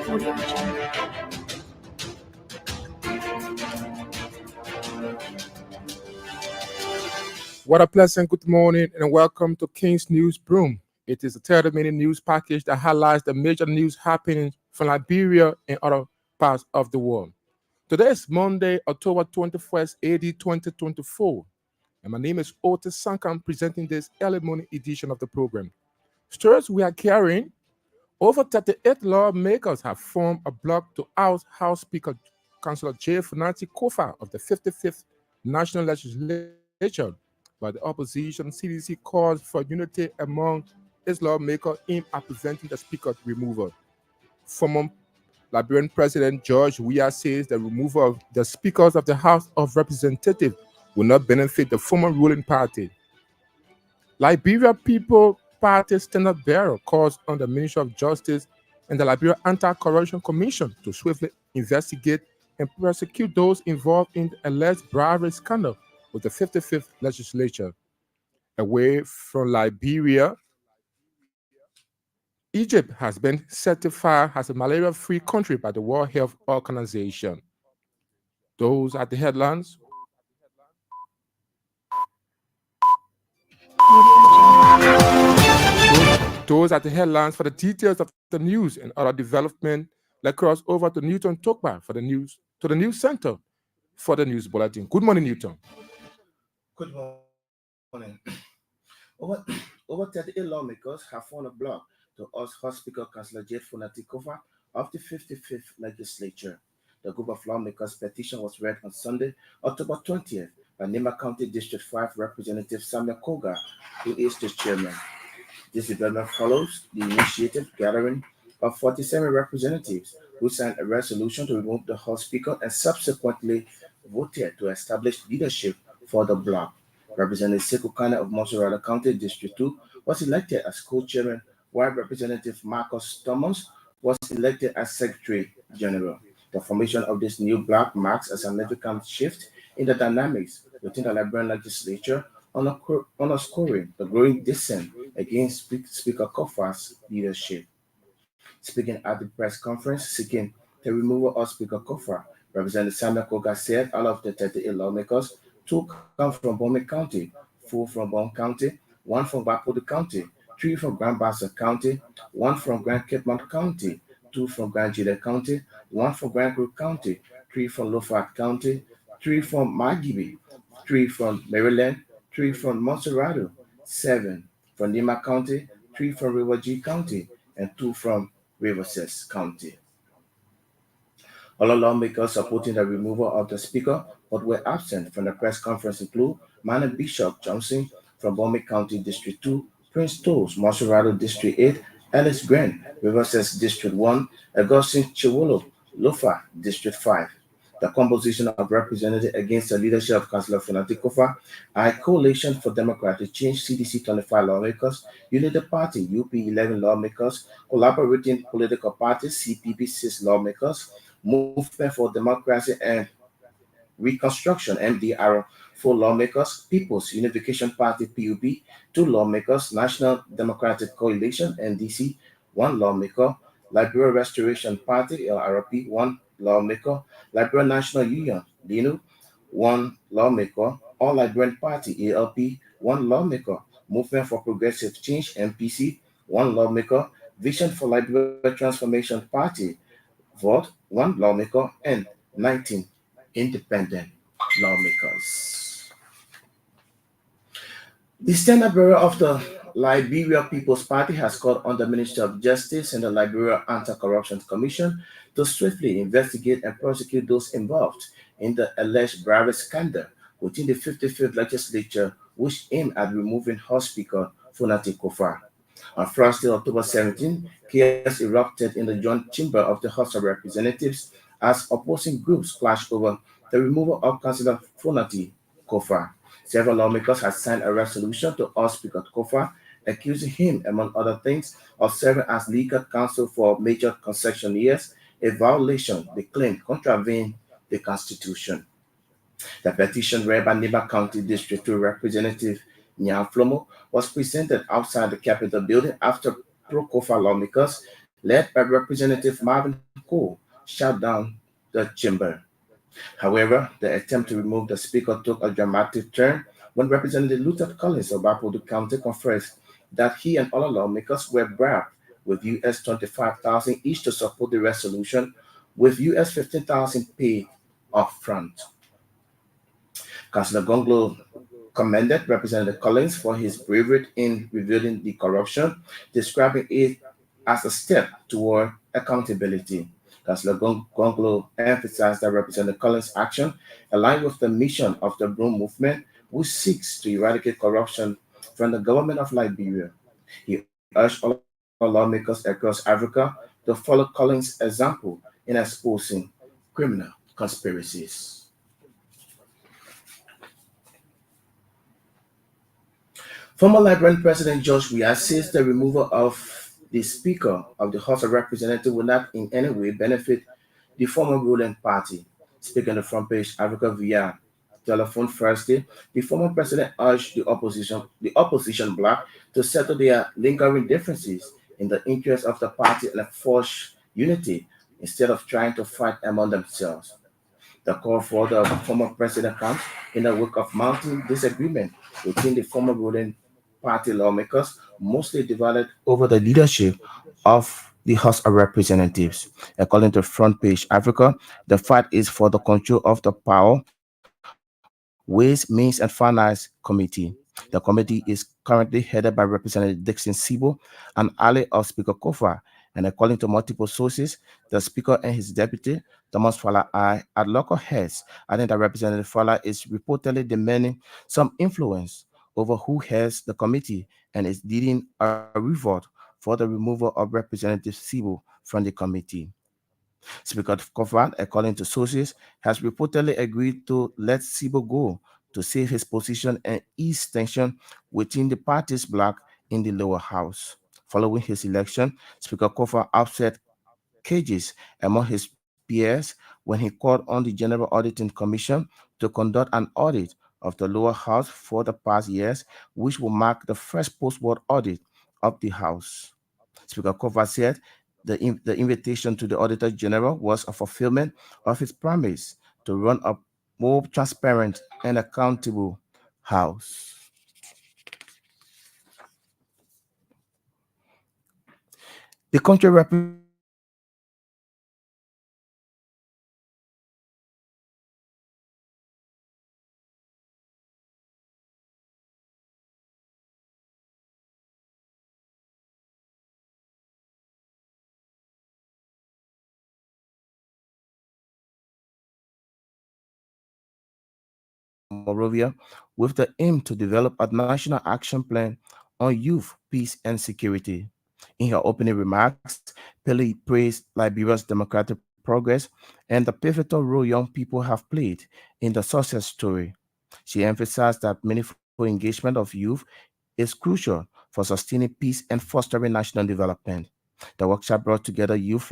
Audio Jungle. What a pleasant good morning and welcome to King's News Broom. It is a 30-minute news package that highlights the major news happening from Liberia and other parts of the world. Today is Monday, October 21st, AD 2024, and my name is Otis Sankam presenting this early morning edition of the program. Stories we are carrying: over 38 lawmakers have formed a bloc to oust House Speaker Councillor J. Funati Kofa of the 55th National Legislature, but the opposition CDC calls for unity among its lawmakers aimed at preventing the Speaker's removal. Former Liberian President George Weah says the removal of the Speakers of the House of Representatives will not benefit the former ruling party. Liberia People Party standard bearer calls on the Ministry of Justice and the Liberia Anti-Corruption Commission to swiftly investigate and prosecute those involved in the alleged bribery scandal with the 55th legislature. Away from Liberia, Egypt has been certified as a malaria-free country by the World Health Organization. Those are the headlines. Those are the headlines. For the details of the news and other development, let's cross over to Newton Tokba for the news, to the news center for the news bulletin. Good morning, Newton. Good morning. Over 38 lawmakers have formed a bloc to oust House Speaker Councillor J. Funati Kofa of the 55th legislature. The group of lawmakers' petition was read on Sunday, October 20th, by Nima County District 5 Representative Samuel Koga, who is the chairman. This development follows the initiative gathering of 47 representatives who signed a resolution to remove the House Speaker and subsequently voted to establish leadership for the bloc. Representative Sekou Kane of Monserrate County District 2 was elected as co-chairman, while Representative Marcus Thomas was elected as Secretary General. The formation of this new bloc marks a significant shift in the dynamics within the Liberian legislature, underscoring the growing dissent against Speaker Kofa's leadership. Speaking at the press conference seeking the removal of Speaker Kofa, Representative Samuel Koga said all of the 38 lawmakers, 2 come from Broom County, 4 from Brown County, 1 from Bapudu County, 3 from Grand Bassa County, 1 from Grand Cape Mount County, 2 from Grand Jide County, 1 from Grand Creek County, 3 from Lofart County, 3 from Magibi, 3 from Maryland, 3 from Monserrate, 7 from Nima County, 3 from River G County, and 2 from Riverside County. All lawmakers supporting the removal of the Speaker but were absent from the press conference include Manor Bishop Johnson from Broom County District 2, Prince Tolls, Monserrate District 8, Ellis Grant, Riverside District 1, Augustine Chiwolo, Lofa District 5. The composition of representatives against the leadership of Councillor Funati Kofa are Coalition for Democratic Change, CDC 25 lawmakers, Unity Party, UP 11 lawmakers, Collaborating Political Parties, CPP 6 lawmakers, Movement for Democracy and Reconstruction, MDR 4 lawmakers, People's Unification Party, PUP 2 lawmakers, National Democratic Coalition, NDC 1 lawmaker, Liberia Restoration Party, LRP 1 lawmaker, Liberia National Union, LINU 1 lawmaker, All Liberian Party, ALP 1 lawmaker, Movement for Progressive Change, MPC 1 lawmaker, Vision for Liberia Transformation Party, VOT 1 lawmaker, and 19 independent lawmakers. The standard bearer of the Liberia People's Party has called on the Ministry of Justice and the Liberia Anti-Corruption Commission to swiftly investigate and prosecute those involved in the alleged bribery scandal within the 55th legislature, which aimed at removing House Speaker Funati Kofa. On Friday, October 17, chaos erupted in the joint chamber of the House of Representatives as opposing groups clashed over the removal of Councillor Funati Kofa. Several lawmakers had signed a resolution to oust Speaker Kofa, accusing him, among other things, of serving as legal counsel for major concessionaires, a violation they claimed contravened the Constitution. The petition read by Nima County District 2 Representative Nyan Flomo was presented outside the Capitol building after pro-Kofa lawmakers, led by Representative Marvin coup shut down the chamber. However, the attempt to remove the speaker took a dramatic turn when Representative Luther Collins of Apple County confessed that he and other lawmakers were bribed with US 25,000 each to support the resolution, with US 15,000 paid upfront. Councillor Gonglo commended Representative Collins for his bravery in revealing the corruption, describing it as a step toward accountability. Councillor Gonglo emphasized that Representative Collins' action aligned with the mission of the Broom movement, which seeks to eradicate corruption from the government of Liberia. He urged all lawmakers across Africa to follow Collins' example in exposing criminal conspiracies. Former Liberian President George Weah says the removal of the Speaker of the House of Representatives will not in any way benefit the former ruling party. Speaking on the front page, Africa via telephone Thursday, the former president urged the opposition bloc to settle their lingering differences in the interest of the party and forge unity instead of trying to fight among themselves. The call for the former president comes in the wake of mounting disagreement within the former ruling party lawmakers, mostly divided over the leadership of the House of Representatives. According to Front Page Africa, the fight is for the control of the Power, Ways, Means, and Finance Committee. The committee is currently headed by Representative Dixon Sibo, an ally of Speaker Kofa, and according to multiple sources, the Speaker and his deputy, Thomas Fowler, are at local heads. I think that Representative Fowler is reportedly demanding some influence over who heads the committee and is leading a revolt for the removal of Representative Sibo from the committee. Speaker Kofa, according to sources, has reportedly agreed to let Sibo go to save his position and ease tension within the party's bloc in the lower house. Following his election, Speaker Kofa upset cages among his peers when he called on the General Auditing Commission to conduct an audit of the lower house for the past years, which will mark the first post-war audit of the house. Speaker Kofa said the invitation to the Auditor General was a fulfillment of his promise to run a more transparent and accountable house. The country representative of Liberia, President President President President Morovia with the aim to develop a national action plan on youth, peace, and security. In her opening remarks, Pele praised Liberia's democratic progress and the pivotal role young people have played in the success story. She emphasized that meaningful engagement of youth is crucial for sustaining peace and fostering national development. The workshop brought together youth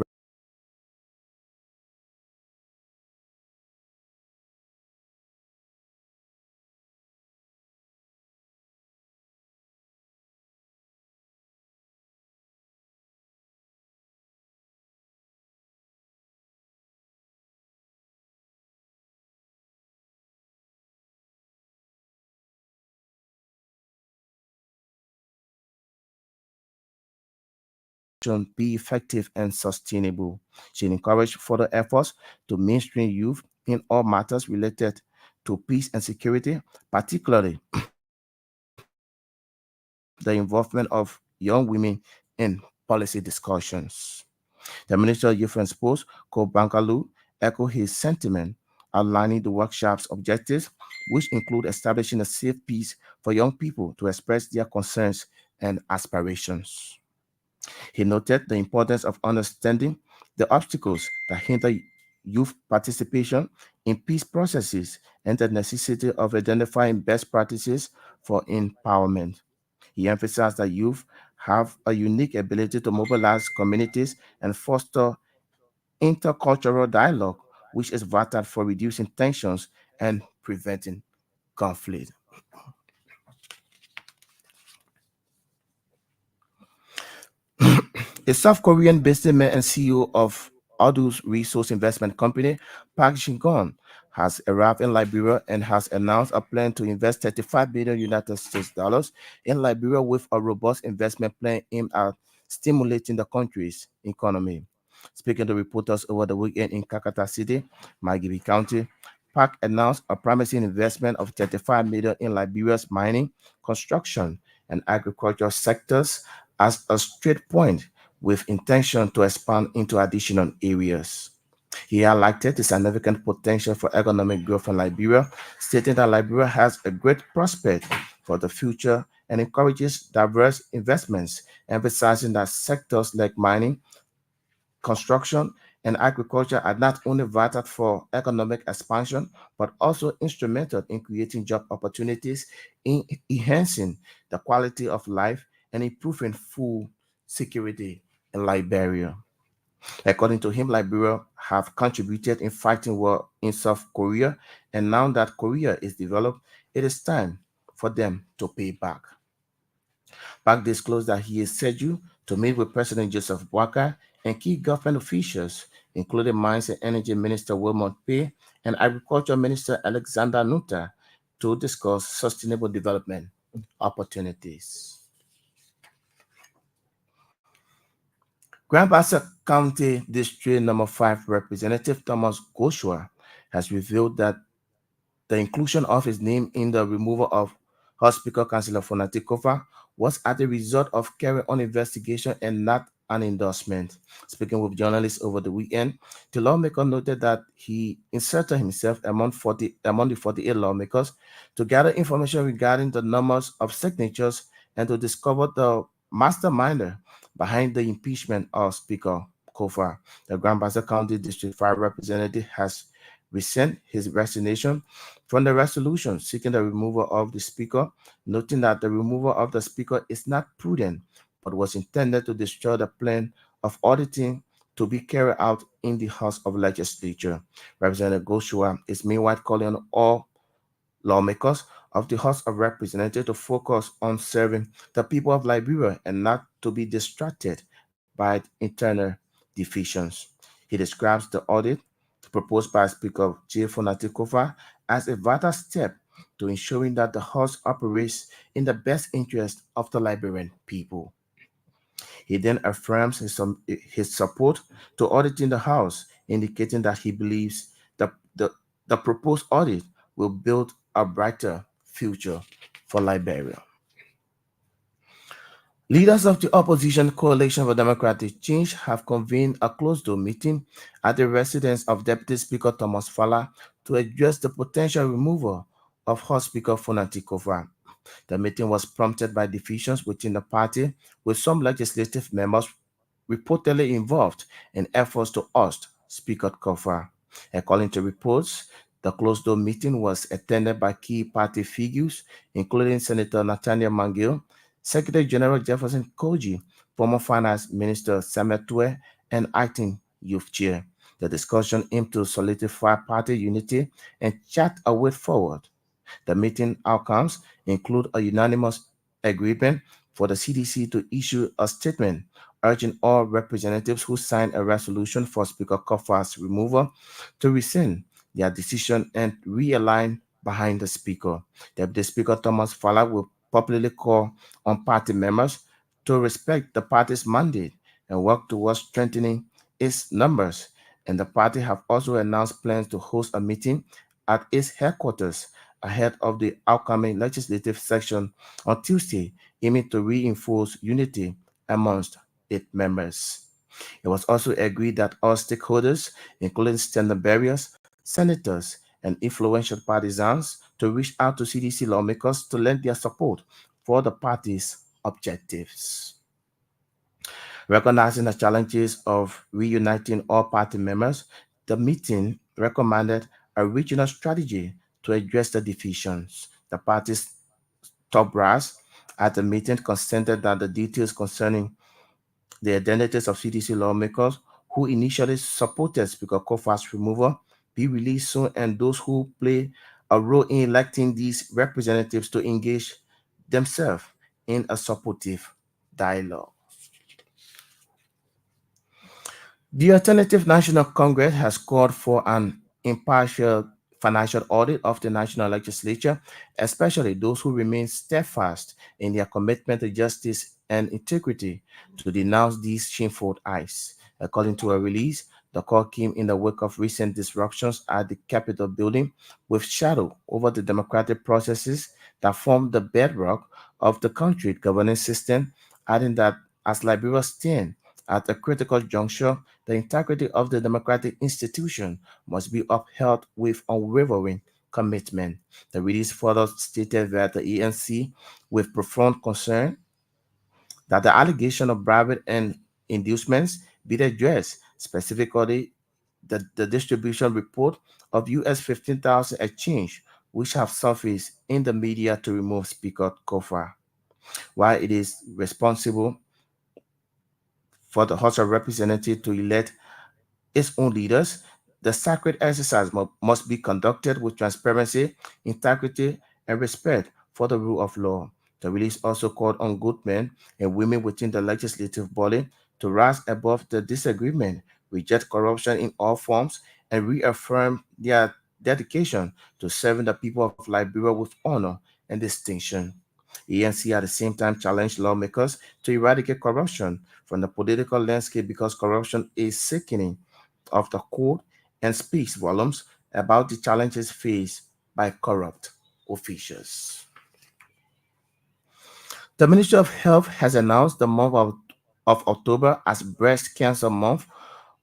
be effective and sustainable. She encouraged further efforts to mainstream youth in all matters related to peace and security, particularly the involvement of young women in policy discussions. The Minister of Youth and Sports, Ko Bankalu, echoed his sentiment, outlining the workshop's objectives, which include establishing a safe peace for young people to express their concerns and aspirations. He noted the importance of understanding the obstacles that hinder youth participation in peace processes and the necessity of identifying best practices for empowerment. He emphasized that youth have a unique ability to mobilize communities and foster intercultural dialogue, which is vital for reducing tensions and preventing conflict. A South Korean businessman and CEO of Adults Resource Investment Company, Park Shin-gon, has arrived in Liberia and has announced a plan to invest 35 billion United States dollars in Liberia with a robust investment plan aimed at stimulating the country's economy. Speaking to reporters over the weekend in Kakata City, Magibi County, Park announced a promising investment of 35 million in Liberia's mining, construction, and agriculture sectors as a straight point with intention to expand into additional areas. He highlighted the significant potential for economic growth in Liberia, stating that Liberia has a great prospect for the future and encourages diverse investments, emphasizing that sectors like mining, construction, and agriculture are not only vital for economic expansion, but also instrumental in creating job opportunities, in enhancing the quality of life, and improving food security in Liberia. According to him, Liberia have contributed in fighting war in South Korea, and now that Korea is developed, it is time for them to pay back. Park disclosed that he is scheduled to meet with President Joseph Boakai and key government officials, including Mines and Energy Minister Wilmot Pay and Agriculture Minister Alexander Nuta, to discuss sustainable development opportunities. Grand Bassa County District Number 5 Representative Thomas Goshua has revealed that the inclusion of his name in the removal of House Speaker Councillor Fonatikova was as a result of carrying on investigation and not an endorsement. Speaking with journalists over the weekend, the lawmaker noted that he inserted himself among the 48 lawmakers to gather information regarding the numbers of signatures and to discover the masterminder behind the impeachment of Speaker Kofa. The Grand Bassa County District 5 representative has resent his resignation from the resolution seeking the removal of the Speaker, noting that the removal of the Speaker is not prudent, but was intended to destroy the plan of auditing to be carried out in the House of Legislature. Representative Goshua is meanwhile calling on all lawmakers of the House of Representatives to focus on serving the people of Liberia and not to be distracted by internal divisions. He describes the audit proposed by Speaker J. Fonatikova as a vital step to ensuring that the House operates in the best interest of the Liberian people. He then affirms his support to auditing the House, indicating that he believes the proposed audit will build a brighter future for Liberia. Leaders of the opposition Coalition for Democratic Change have convened a closed-door meeting at the residence of Deputy Speaker Thomas Fala to address the potential removal of House Speaker Fonatikova. The meeting was prompted by divisions within the party, with some legislative members reportedly involved in efforts to oust Speaker Kofa. According to reports, the closed-door meeting was attended by key party figures, including Senator Nathaniel Mangill, Secretary General Jefferson Koji, former Finance Minister Samuel Tue, and acting youth chair. The discussion aimed to solidify party unity and chart a way forward. The meeting outcomes include a unanimous agreement for the CDC to issue a statement urging all representatives who signed a resolution for Speaker Kofa's removal to rescind their decision and realign behind the Speaker. Deputy Speaker Thomas Fala will publicly call on party members to respect the party's mandate and work towards strengthening its numbers. And the party have also announced plans to host a meeting at its headquarters ahead of the upcoming legislative session on Tuesday, aiming to reinforce unity amongst its members. It was also agreed that all stakeholders, including standard bearers, senators, and influential partisans, to reach out to CDC lawmakers to lend their support for the party's objectives. Recognizing the challenges of reuniting all party members, the meeting recommended a regional strategy to address the divisions. The party's top brass at the meeting consented that the details concerning the identities of CDC lawmakers who initially supported Speaker Kofa's removal be released soon, and those who play a role in electing these representatives to engage themselves in a supportive dialogue. The Alternative National Congress has called for an impartial financial audit of the national legislature, especially those who remain steadfast in their commitment to justice and integrity, to denounce these shameful acts. According to a release, the call came in the wake of recent disruptions at the Capitol building, with shadow over the democratic processes that form the bedrock of the country's governance system, adding that as Liberia stands at a critical juncture, the integrity of the democratic institution must be upheld with unwavering commitment. The release further stated that the ANC, with profound concern, that the allegation of bribery and inducements be addressed, specifically the distribution report of US 15,000 exchange, which have surfaced in the media to remove Speaker Kofa. While it is responsible for the House of Representatives to elect its own leaders, the sacred exercise must be conducted with transparency, integrity, and respect for the rule of law. The release also called on good men and women within the legislative body to rise above the disagreement, reject corruption in all forms, and reaffirm their dedication to serving the people of Liberia with honor and distinction. ANC at the same time challenged lawmakers to eradicate corruption from the political landscape because corruption is sickening of the court and speaks volumes about the challenges faced by corrupt officials. The Ministry of Health has announced the month of October as Breast Cancer Month,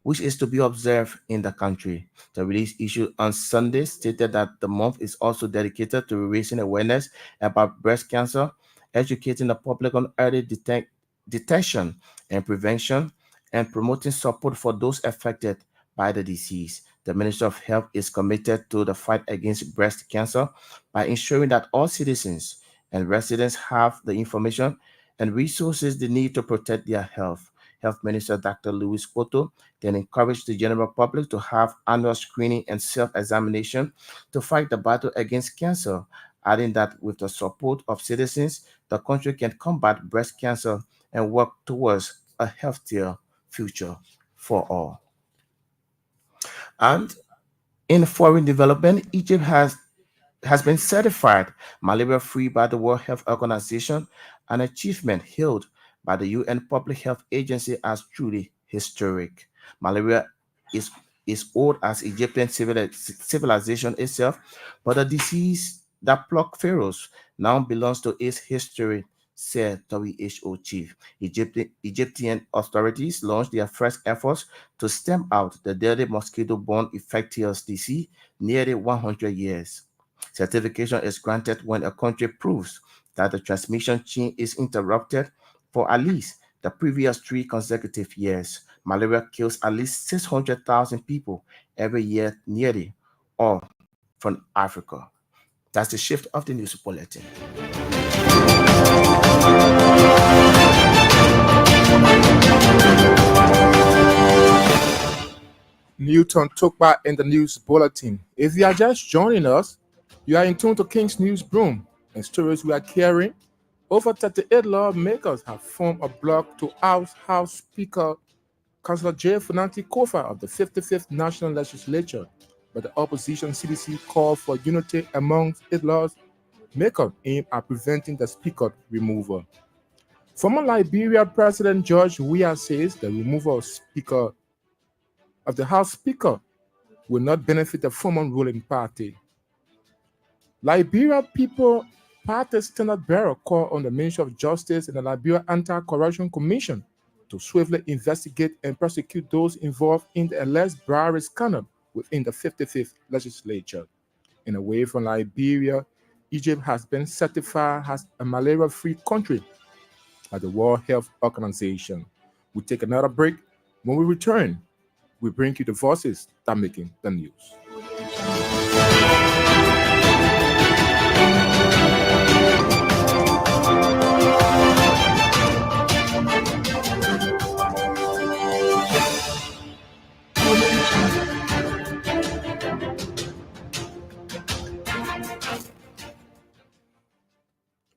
which is to be observed in the country. The release issued on Sunday stated that the month is also dedicated to raising awareness about breast cancer, educating the public on early detection and prevention, and promoting support for those affected by the disease. The Ministry of Health is committed to the fight against breast cancer by ensuring that all citizens and residents have the information and resources they need to protect their health. Health Minister Dr. Louis Otto then encouraged the general public to have annual screening and self-examination to fight the battle against cancer, adding that with the support of citizens, the country can combat breast cancer and work towards a healthier future for all. And in foreign development, Egypt has been certified malaria-free by the World Health Organization, an achievement hailed by the UN Public Health Agency as truly historic. Malaria is, is old as Egyptian civilization itself, but the disease that plagued pharaohs now belongs to its history, said WHO chief. Egyptian authorities launched their first efforts to stamp out the deadly mosquito-borne infectious disease nearly 100 years. Certification is granted when a country proves that the transmission chain is interrupted for at least the previous 3 consecutive years. Malaria kills at least 600,000 people every year, nearly all from Africa. That's the shift of the news bulletin. Newton took part in the news bulletin. If you are just joining us, you are in tune to King's News Broom and stories we are carrying. Over 38 lawmakers have formed a bloc to oust House Speaker Councillor J. Funanti Kofa of the 55th National Legislature, but the opposition CDC called for unity amongst its lawmakers aimed at preventing the speaker removal. Former Liberia President George Weah says the removal of the House Speaker will not benefit the former ruling party. Liberia People Party Standard Bearer called on the Ministry of Justice and the Liberia Anti-Corruption Commission to swiftly investigate and prosecute those involved in the alleged bribery scandal within the 55th legislature. In away from Liberia, Egypt has been certified as a malaria-free country by the World Health Organization. We take another break. When we return, we bring you the voices that are making the news.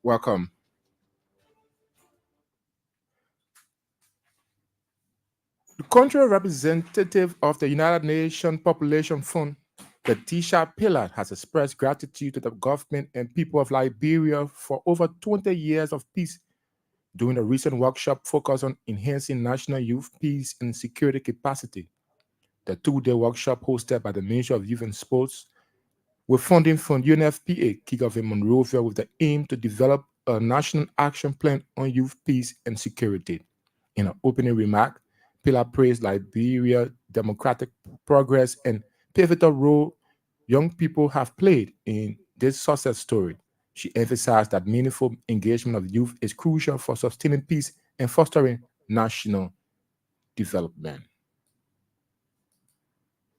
Welcome. country representative of the United Nations Population Fund, Letitia Pillard, has expressed gratitude to the government and people of Liberia for over 20 years of peace during a recent workshop focused on enhancing national youth peace and security capacity. The two-day workshop hosted by the Ministry of Youth and Sports with funding from UNFPA kicked off in Monrovia with the aim to develop a national action plan on youth peace and security. In an opening remark, Pilar praised Liberia's democratic progress and pivotal role young people have played in this success story. She emphasized that meaningful engagement of youth is crucial for sustaining peace and fostering national development.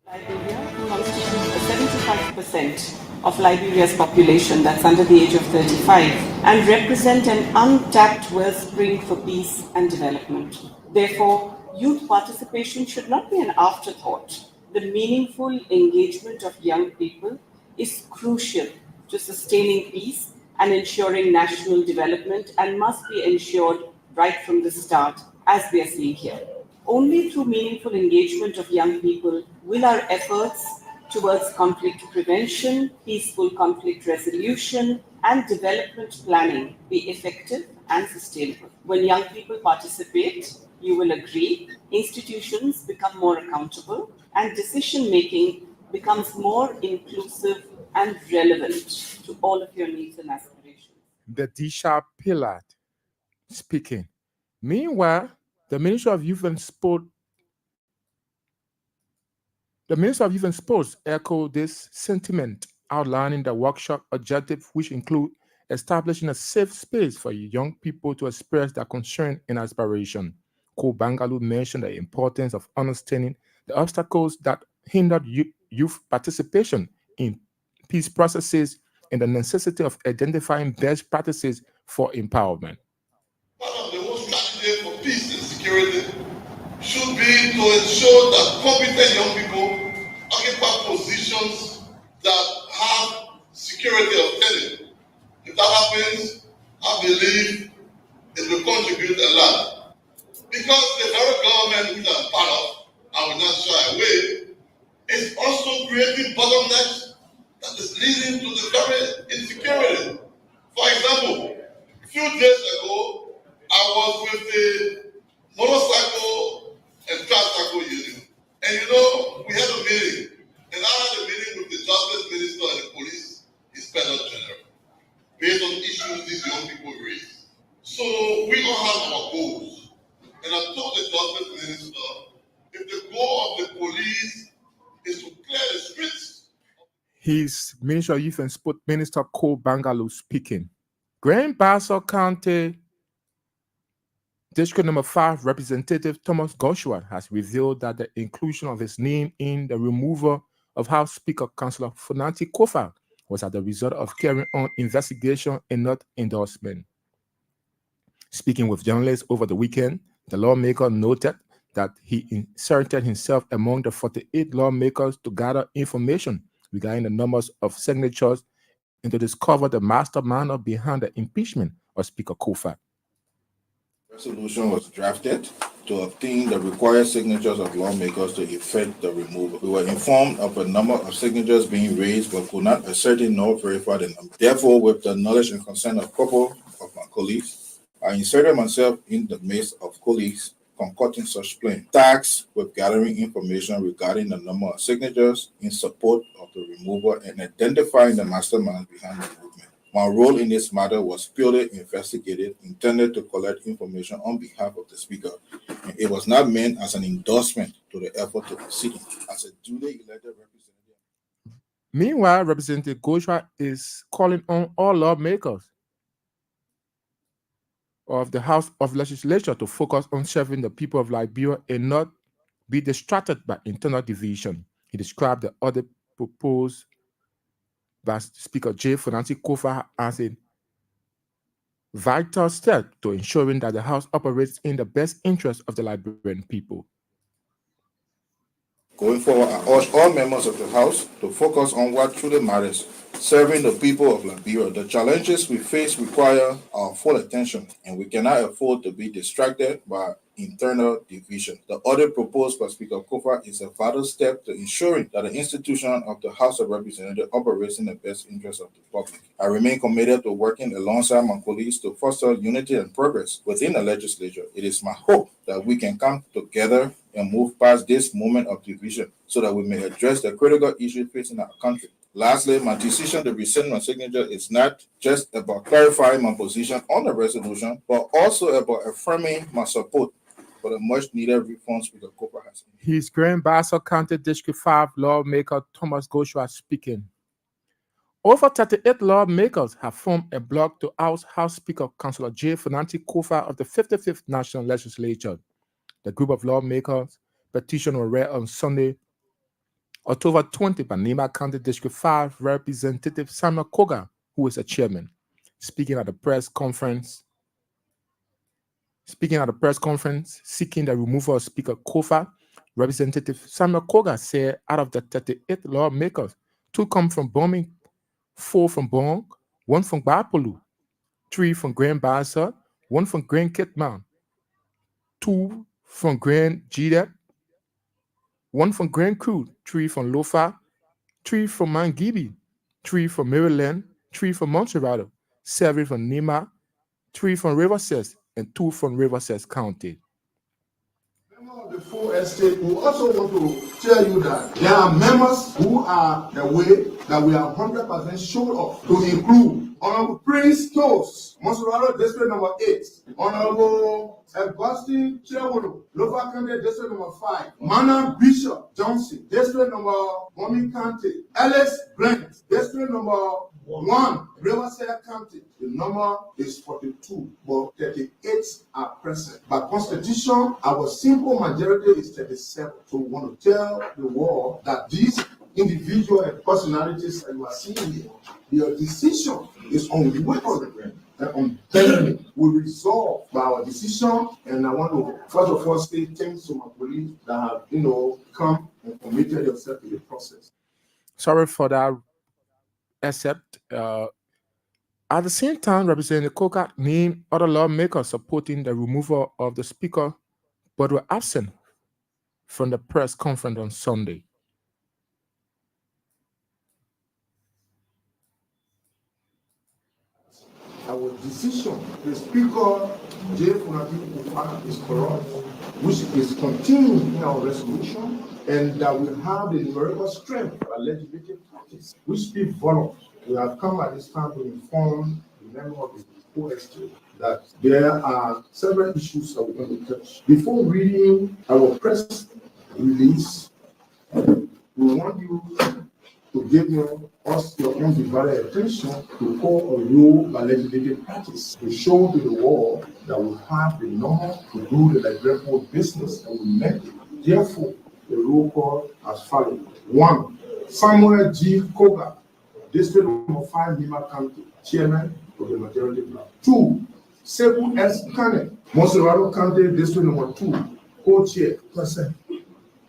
Liberia constitutes 75% of Liberia's population that's under the age of 35 and represent an untapped wellspring for peace and development. Therefore, youth participation should not be an afterthought. The meaningful engagement of young people is crucial to sustaining peace and ensuring national development and must be ensured right from the start, as we are seeing here. Only through meaningful engagement of young people will our efforts towards conflict prevention, peaceful conflict resolution, and development planning be effective and sustainable. When young people participate, you will agree, institutions become more accountable and decision making becomes more inclusive and relevant to all of your needs and aspirations. Letitia Pillard speaking. Meanwhile, the Ministry of Youth and Sport The Minister of Youth and Sports echoed this sentiment, outlining the workshop objective, which include establishing a safe space for young people to express their concern and aspiration. Ko Bangalu mentioned the importance of understanding the obstacles that hindered youth participation in peace processes and the necessity of identifying best practices for empowerment. One of the most strategies for peace and security should be to ensure that competent young people occupy positions that have security of tenure. If that happens, I believe it will contribute a lot. Because the very government which I'm part of, I will not shy away, is also creating bottlenecks that is leading to the very insecurity. For example, a few days ago, I was with the motorcycle and tricycle union. And we had a meeting. And I had a meeting with the Justice Minister and the Police Inspector General based on issues these young people raise. So we all have our goals. And I told the Justice Minister, if the goal of the police is to clear the streets. His Minister of Youth and Sport Minister Ko Bangalu speaking. Grand Bassa County District Number 5 Representative Thomas Goshua has revealed that the inclusion of his name in the removal of House Speaker Councillor Funanti Kofa was as a result of carrying on investigation and not endorsement. Speaking with journalists over the weekend, the lawmaker noted that he inserted himself among the 48 lawmakers to gather information regarding the numbers of signatures and to discover the mastermind behind the impeachment of Speaker Kofa. Resolution was drafted to obtain the required signatures of lawmakers to effect the removal. We were informed of a number of signatures being raised, but could not ascertain nor verify the number. Therefore, with the knowledge and consent of a couple of my colleagues, I inserted myself in the midst of colleagues concocting such plan, tasked with gathering information regarding the number of signatures in support of the removal and identifying the masterminds behind the movement. My role in this matter was purely investigative, intended to collect information on behalf of the Speaker, and it was not meant as an endorsement to the effort to proceed as a duly elected representative. Meanwhile, Representative Goshua is calling on all lawmakers of the House of Legislature to focus on serving the people of Liberia and not be distracted by internal division. He described the other proposed by Speaker J. Funanti Kofa as a vital step to ensuring that the House operates in the best interest of the Liberian people. Going forward, I urge all members of the House to focus on what truly matters, serving the people of Liberia. The challenges we face require our full attention, and we cannot afford to be distracted by internal division. The audit proposed by Speaker Kofa is a vital step to ensuring that the institution of the House of Representatives operates in the best interest of the public. I remain committed to working alongside my colleagues to foster unity and progress within the legislature. It is my hope that we can come together and move past this moment of division so that we may address the critical issues facing our country. Lastly, my decision to rescind my signature is not just about clarifying my position on the resolution, but also about affirming my support for the much-needed reforms Speaker Cooper has. His Grand Bassa County District 5 lawmaker Thomas Goshua speaking. Over 38 lawmakers have formed a bloc to oust House Speaker Councillor J. Fernandes Kofa of the 55th National Legislature. The group of lawmakers' petition was read on Sunday, October 20, by Nima County District 5 Representative Samuel Koga, who is a chairman. Speaking at the press conference seeking the removal of Speaker Kofa, Representative Samuel Koga said out of the 38 lawmakers, 2 come from Bombing, 4 from Bong, 1 from Bapolu, 3 from Grand Bassa, 1 from Grand Kitman, 2 from Grand Jidep, 1 from Grand Crew, 3 from Lofa, 3 from Mangibi, 3 from Maryland, 3 from Montserrat, 7 from Nima, 3 from Riverside, and 2 from Riverside County. The full estate, we also want to tell you that there are members who are the way that we are 100% sure of, to include Honorable Prince Toast, Monserrado District number 8, Honorable Augustine Chewolo, Lofa County District number 5, Mana Bishop Johnson, District number 1 County, Ellis Brent, District number 1, Riverside County. The number is 42, but 38 are present. By constitution, our simple majority is 37. So we want to tell the world that these individual and personalities that you are seeing here, their decision is unwavering and unbending. We resolve by our decision, and I want to first of all say thanks to my colleagues that have, come and committed themselves to the process. Sorry for that, except at the same time, Representative Koga named other lawmakers supporting the removal of the speaker, but were absent from the press conference on Sunday. Our decision, the Speaker, J. Funaki Kofa, is correct, which is contained in our resolution, and that we have the numerical strength of our legislative practice, which speak volumes. We have come at this time to inform the member of the whole estate that there are several issues that we're going to touch. Before reading our press release, we want you to give us your undivided attention to call a rule by legislative practice to show to the world that we have the norm to do the legislative business and we make it. Therefore, the rule call as follows. 1. Samuel G. Koga, District number 5, Nima County, Chairman of the Majority Bloc. 2. Sebu S. Kane, Monserrado County, District number 2, Co-Chair, Person.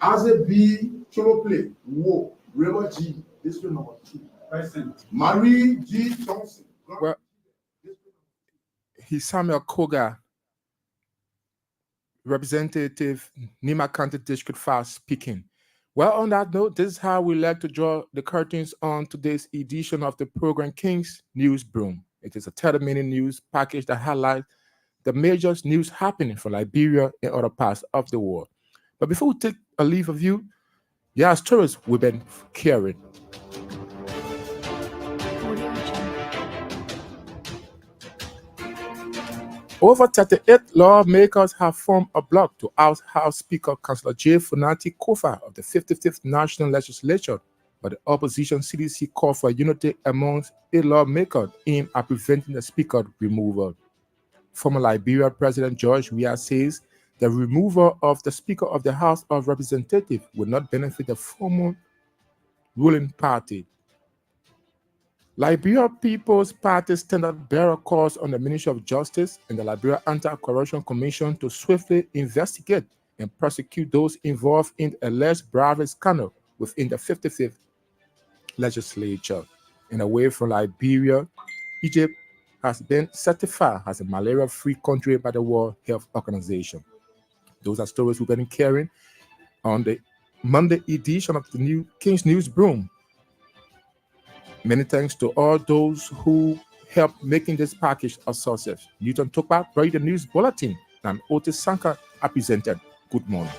Aze B. Cholople, Wo, River G, District number 2, Present. Marie G. Johnson. Well, he's Samuel Koga, Representative Nima County District 5 speaking. Well, on that note, this is how we like to draw the curtains on today's edition of the program King's News Broom. It is a 30-minute news package that highlights the major news happening from Liberia and other parts of the world. But before we take a leave of you, yeah, stories we've been carrying. Over 38 lawmakers have formed a bloc to oust House Speaker Councillor J. Fernandes Kofa of the 55th National Legislature, but the opposition CDC called for unity amongst a lawmaker aimed at preventing the Speaker removal. Former Liberia President George Weah says the removal of the Speaker of the House of Representatives will not benefit the former ruling party. Liberia People's Party Standard Bearer calls on the Ministry of Justice and the Liberia Anti-Corruption Commission to swiftly investigate and prosecute those involved in alleged bribery scandal within the 55th legislature. And away from Liberia, Egypt has been certified as a malaria-free country by the World Health Organization. Those are stories we've been carrying on the Monday edition of the new King's News Broom. Many thanks to all those who helped making this package a success. Newton Tokpa brought the news bulletin, and Otis Sanka presented. Good morning.